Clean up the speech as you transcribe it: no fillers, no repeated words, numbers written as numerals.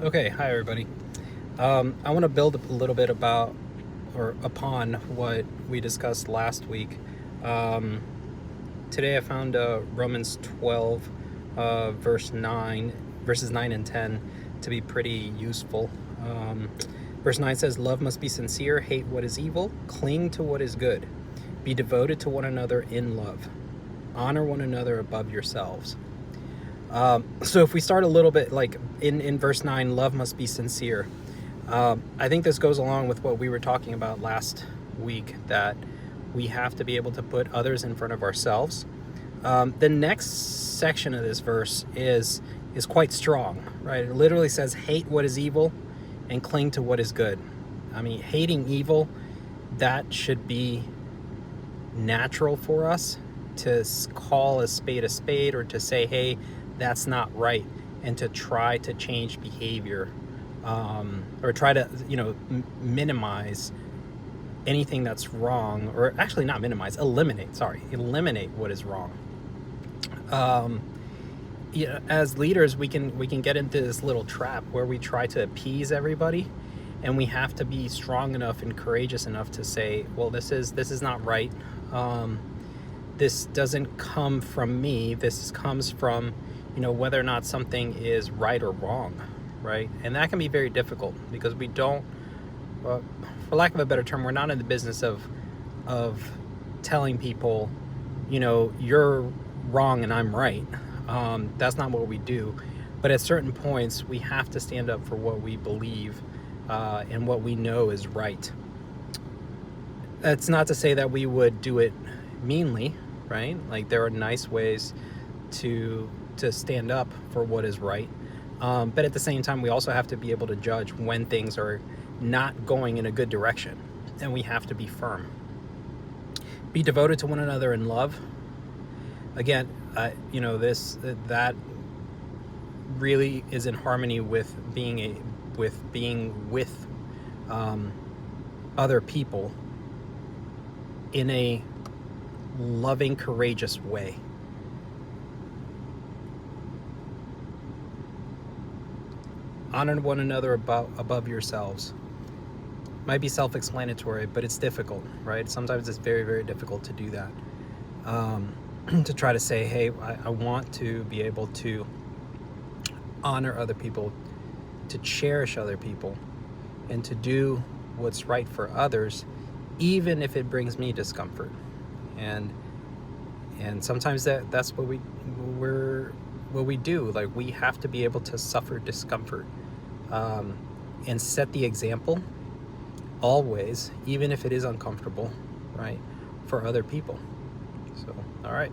Okay, hi everybody. I want to build a little bit about or upon what we discussed last week. Um, Today I found Romans 12, verses 9 and 10 to be pretty useful. Um, Verse 9 says, "Love must be sincere, hate what is evil, cling to what is good, be devoted to one another in love, honor one another above yourselves." So if we start a little bit like in verse 9, love must be sincere. I think this goes along with what we were talking about last week, that we have to be able to put others in front of ourselves. The next section of this verse is quite strong, right? It literally says, hate what is evil and cling to what is good. I mean, hating evil, that should be natural for us to call a spade, or to say, hey, that's not right, and to try to change behavior, or try to, minimize anything that's wrong, or actually not minimize, eliminate what is wrong. As leaders, we can get into this little trap where we try to appease everybody, and we have to be strong enough and courageous enough to say, well, this is not right. This doesn't come from me. This comes from, whether or not something is right or wrong, right? And that can be very difficult because we don't, for lack of a better term, we're not in the business of telling people, you're wrong and I'm right. That's not what we do. But at certain points, we have to stand up for what we believe, and what we know is right. That's not to say that we would do it meanly, right? Like, there are nice ways to stand up for what is right, but at the same time, we also have to be able to judge when things are not going in a good direction, and we have to be firm. Be devoted to one another in love. Again, that really is in harmony with being with other people in a loving, courageous way. Honor one another above yourselves. Might be self-explanatory, but it's difficult, right? Sometimes it's very, very difficult to do that. To try to say, hey, I want to be able to honor other people, to cherish other people, and to do what's right for others, even if it brings me discomfort. And sometimes that's what we do. Like, we have to be able to suffer discomfort, and set the example always, even if it is uncomfortable, right, for other people. So, all right.